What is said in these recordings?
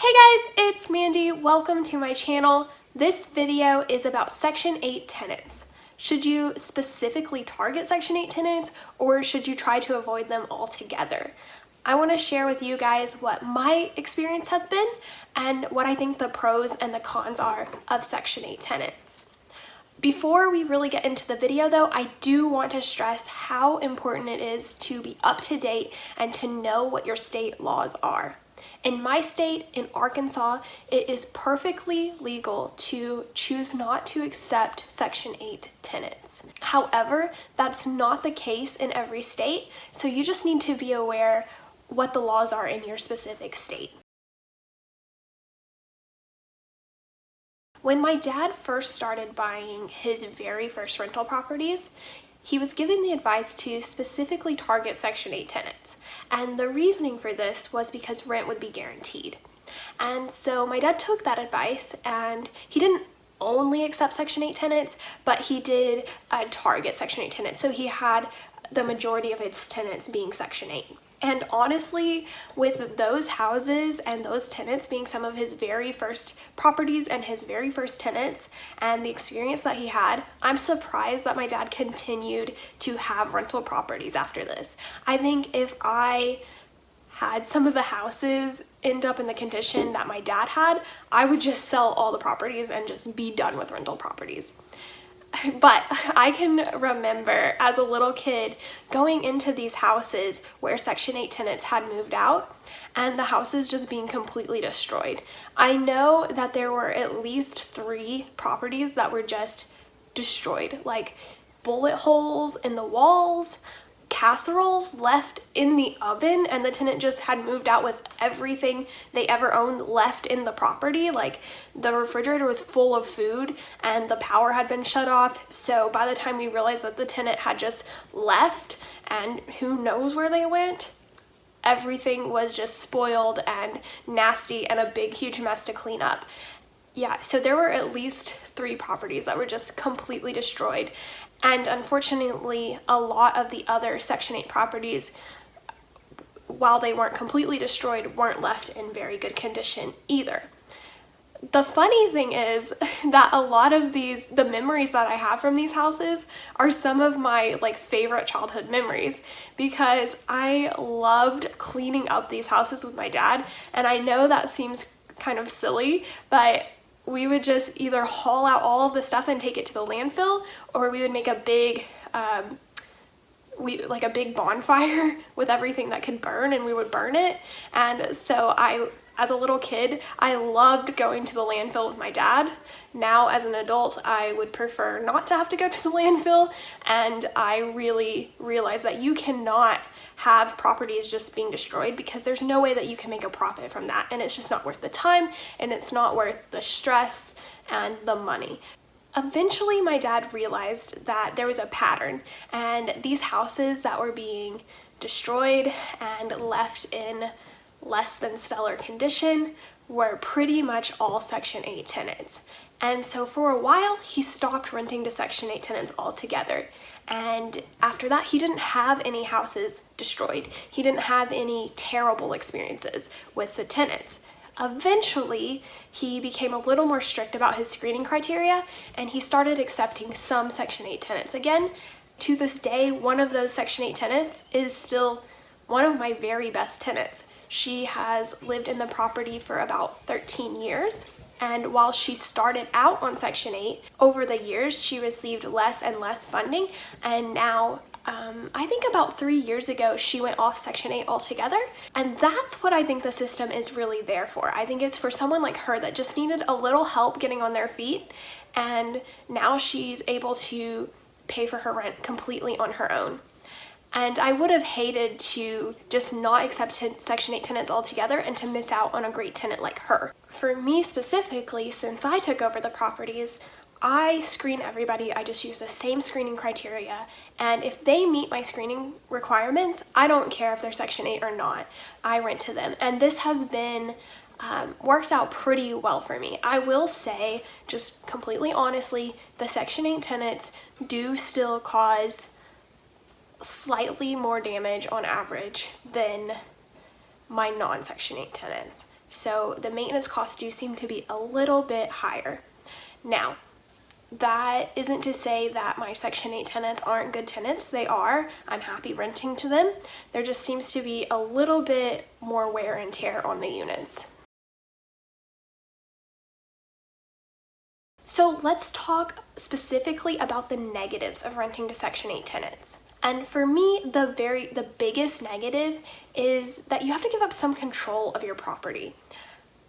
Hey guys, it's Mandy. Welcome to my channel. This video is about Section 8 tenants. Should you specifically target Section 8 tenants or should you try to avoid them altogether? I want to share with you guys what my experience has been and what I think the pros and the cons are of Section 8 tenants. Before we really get into the video though, I do want to stress how important it is to be up to date and to know what your state laws are. In my state, in Arkansas, it is perfectly legal to choose not to accept Section 8 tenants. However, that's not the case in every state, so you just need to be aware what the laws are in your specific state. When my dad first started buying his very first rental properties, he was given the advice to specifically target Section 8 tenants. And the reasoning for this was because rent would be guaranteed. And so my dad took that advice and he didn't only accept Section 8 tenants, but he did target Section 8 tenants. So he had the majority of his tenants being Section 8. And honestly, with those houses and those tenants being some of his very first properties and his very first tenants and the experience that he had, I'm surprised that my dad continued to have rental properties after this. I think if I had some of the houses end up in the condition that my dad had, I would just sell all the properties and just be done with rental properties. But I can remember as a little kid going into these houses where Section 8 tenants had moved out and the houses just being completely destroyed. I know that there were at least 3 properties that were just destroyed, like bullet holes in the walls, casseroles left in the oven, and the tenant just had moved out with everything they ever owned left in the property. Like the refrigerator was full of food and the power had been shut off, so by the time we realized that the tenant had just left and who knows where they went, everything was just spoiled and nasty and a big huge mess to clean up. Yeah, so there were at least 3 properties that were just completely destroyed. And unfortunately, a lot of the other Section 8 properties, while they weren't completely destroyed, weren't left in very good condition either. The funny thing is that a lot of the memories that I have from these houses are some of my favorite childhood memories, because I loved cleaning up these houses with my dad. And I know that seems kind of silly, but we would just either haul out all of the stuff and take it to the landfill, or we would make a big a big bonfire with everything that could burn, and we would burn it. And so as a little kid, I loved going to the landfill with my dad. Now as an adult, I would prefer not to have to go to the landfill, and I really realized that you cannot have properties just being destroyed, because there's no way that you can make a profit from that, and it's just not worth the time, and it's not worth the stress and the money. Eventually, my dad realized that there was a pattern, and these houses that were being destroyed and left in less than stellar condition were pretty much all Section 8 tenants. And so for a while, he stopped renting to Section 8 tenants altogether. And after that, he didn't have any houses destroyed. He didn't have any terrible experiences with the tenants. Eventually, he became a little more strict about his screening criteria, and he started accepting some Section 8 tenants. Again, to this day, one of those Section 8 tenants is still one of my very best tenants. She has lived in the property for about 13 years. And while she started out on Section 8, over the years she received less and less funding, and now I think about 3 years ago she went off Section 8 altogether. And that's what I think the system is really there for. I think it's for someone like her that just needed a little help getting on their feet, and now she's able to pay for her rent completely on her own. And I would have hated to just not accept Section 8 tenants altogether and to miss out on a great tenant like her. For me specifically, since I took over the properties, I screen everybody. I just use the same screening criteria. And if they meet my screening requirements, I don't care if they're Section 8 or not. I rent to them. And this has been worked out pretty well for me. I will say, just completely honestly, the Section 8 tenants do still cause slightly more damage on average than my non-Section 8 tenants. So the maintenance costs do seem to be a little bit higher. Now, that isn't to say that my Section 8 tenants aren't good tenants. They are. I'm happy renting to them. There just seems to be a little bit more wear and tear on the units. So let's talk specifically about the negatives of renting to Section 8 tenants. And for me, the biggest negative is that you have to give up some control of your property.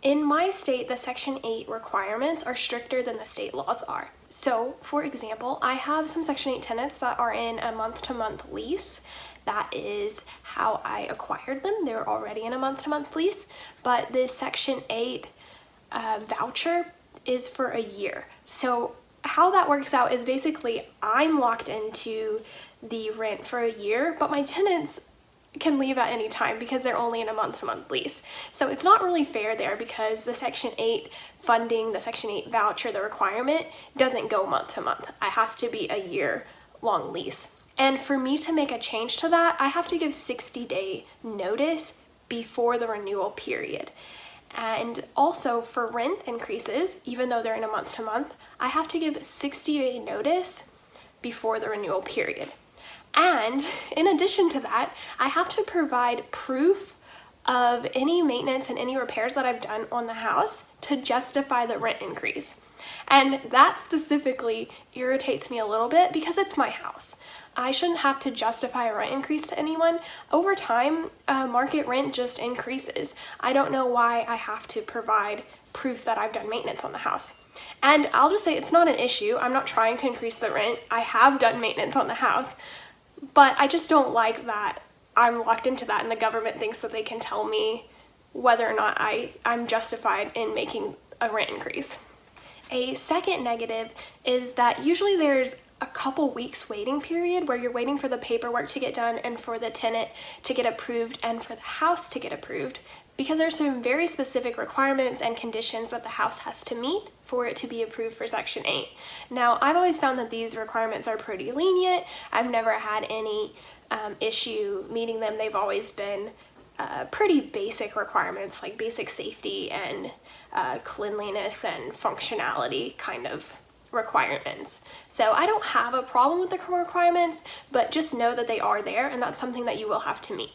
In my state, the Section 8 requirements are stricter than the state laws are. So, for example, I have some Section 8 tenants that are in a month-to-month lease. That is how I acquired them. They were already in a month-to-month lease, but this Section 8 voucher is for a year. So how that works out is basically I'm locked into the rent for a year, but my tenants can leave at any time because they're only in a month-to-month lease. So it's not really fair there because the Section 8 funding, the Section 8 voucher, the requirement doesn't go month-to-month. It has to be a year-long lease. And for me to make a change to that, I have to give 60-day notice before the renewal period. And also for rent increases, even though they're in a month-to-month, I have to give 60-day notice before the renewal period. And in addition to that, I have to provide proof of any maintenance and any repairs that I've done on the house to justify the rent increase. And that specifically irritates me a little bit because it's my house. I shouldn't have to justify a rent increase to anyone. Over time, market rent just increases. I don't know why I have to provide proof that I've done maintenance on the house. And I'll just say it's not an issue. I'm not trying to increase the rent. I have done maintenance on the house, but I just don't like that I'm locked into that and the government thinks that they can tell me whether or not I'm justified in making a rent increase. A second negative is that usually there's a couple weeks waiting period where you're waiting for the paperwork to get done and for the tenant to get approved and for the house to get approved, because there's some very specific requirements and conditions that the house has to meet for it to be approved for Section 8. Now, I've always found that these requirements are pretty lenient. I've never had any issue meeting them. They've always been pretty basic requirements like basic safety and cleanliness and functionality kind of requirements. So I don't have a problem with the requirements, but just know that they are there and that's something that you will have to meet.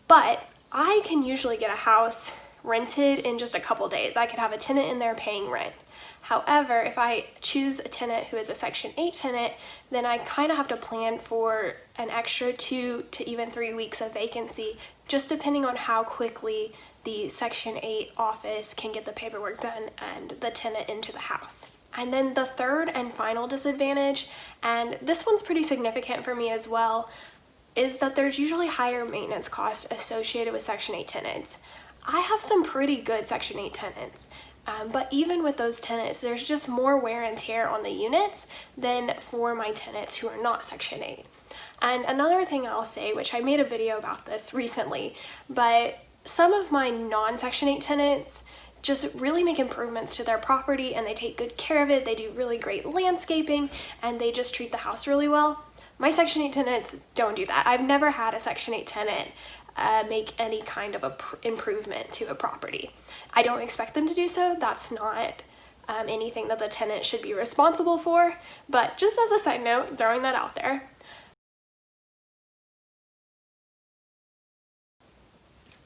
But I can usually get a house rented in just a couple days. I could have a tenant in there paying rent. However, if I choose a tenant who is a Section 8 tenant, then I kind of have to plan for an extra 2 to even 3 weeks of vacancy, just depending on how quickly the Section 8 office can get the paperwork done and the tenant into the house. And then the third and final disadvantage, and this one's pretty significant for me as well, is that there's usually higher maintenance costs associated with Section 8 tenants. I have some pretty good Section 8 tenants, but even with those tenants, there's just more wear and tear on the units than for my tenants who are not Section 8. And another thing I'll say, which I made a video about this recently, but some of my non-Section 8 tenants just really make improvements to their property and they take good care of it, they do really great landscaping, and they just treat the house really well. My Section 8 tenants don't do that. I've never had a Section 8 tenant make any kind of improvement to a property. I don't expect them to do so. That's not anything that the tenant should be responsible for, but just as a side note, throwing that out there.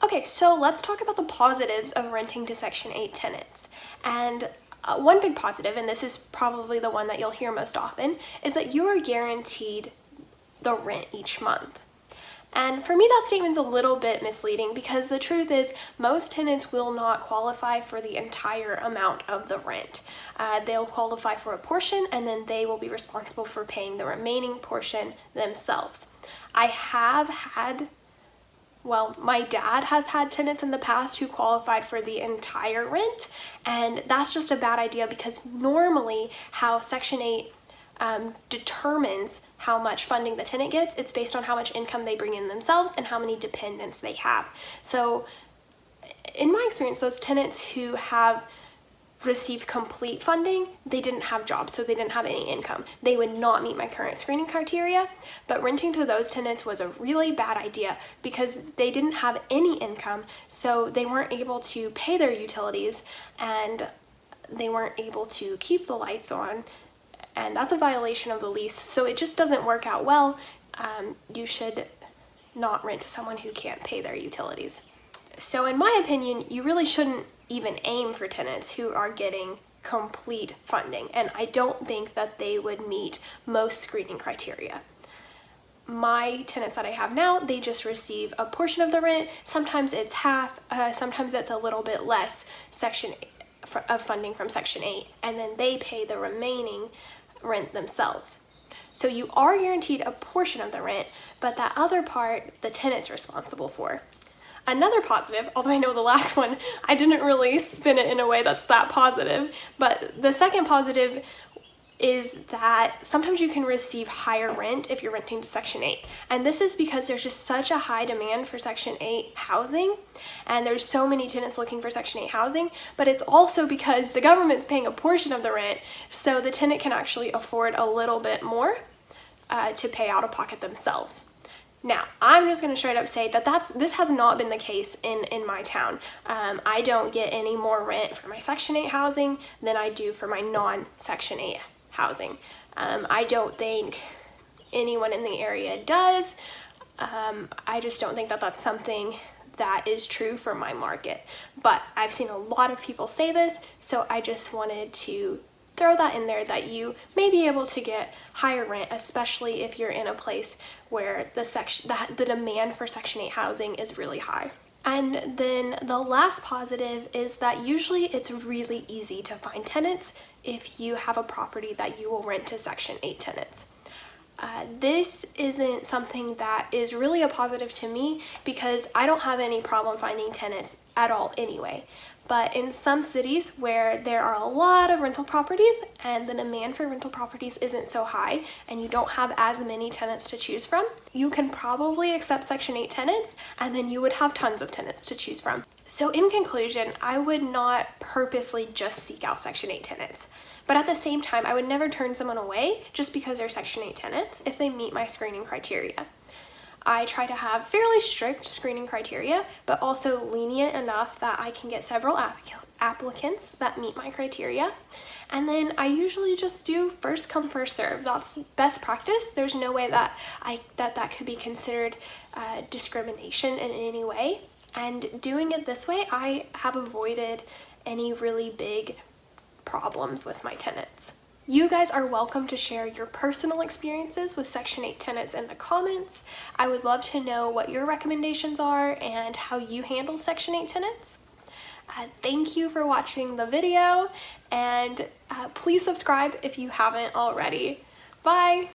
Okay, so let's talk about the positives of renting to Section 8 tenants. And one big positive, and this is probably the one that you'll hear most often, is that you are guaranteed the rent each month. And for me, that statement's a little bit misleading because the truth is most tenants will not qualify for the entire amount of the rent. They'll qualify for a portion and then they will be responsible for paying the remaining portion themselves. My dad has had tenants in the past who qualified for the entire rent, and that's just a bad idea because normally how Section 8 determines how much funding the tenant gets, it's based on how much income they bring in themselves and how many dependents they have. So in my experience, those tenants who have received complete funding, they didn't have jobs, so they didn't have any income. They would not meet my current screening criteria, but renting to those tenants was a really bad idea because they didn't have any income, so they weren't able to pay their utilities and they weren't able to keep the lights on, and that's a violation of the lease, so it just doesn't work out well. You should not rent to someone who can't pay their utilities. So in my opinion, you really shouldn't even aim for tenants who are getting complete funding, and I don't think that they would meet most screening criteria. My tenants that I have now, they just receive a portion of the rent. Sometimes it's half, sometimes it's a little bit less of funding from Section 8, and then they pay the remaining rent themselves. So you are guaranteed a portion of the rent, but that other part, the tenant's responsible for. Another positive, although I know the last one, I didn't really spin it in a way that's that positive, but the second positive is that sometimes you can receive higher rent if you're renting to Section 8. And this is because there's just such a high demand for Section 8 housing, and there's so many tenants looking for Section 8 housing, but it's also because the government's paying a portion of the rent, so the tenant can actually afford a little bit more to pay out of pocket themselves. Now, I'm just going to straight up say that this has not been the case in my town. I don't get any more rent for my Section 8 housing than I do for my non-Section 8 housing. I don't think anyone in the area does. I just don't think that that's something that is true for my market. But I've seen a lot of people say this, so I just wanted to throw that in there, that you may be able to get higher rent, especially if you're in a place where the demand for Section 8 housing is really high. And then the last positive is that usually it's really easy to find tenants if you have a property that you will rent to Section 8 tenants. This isn't something that is really a positive to me because I don't have any problem finding tenants at all anyway. But in some cities where there are a lot of rental properties and the demand for rental properties isn't so high and you don't have as many tenants to choose from, you can probably accept Section 8 tenants, and then you would have tons of tenants to choose from. So in conclusion, I would not purposely just seek out Section 8 tenants. But at the same time, I would never turn someone away just because they're Section 8 tenants if they meet my screening criteria. I try to have fairly strict screening criteria, but also lenient enough that I can get several applicants that meet my criteria. And then I usually just do first come, first serve. That's best practice. There's no way that that could be considered discrimination in any way. And doing it this way, I have avoided any really big problems with my tenants. You guys are welcome to share your personal experiences with Section 8 tenants in the comments. I would love to know what your recommendations are and how you handle Section 8 tenants. Thank you for watching the video, and please subscribe if you haven't already. Bye!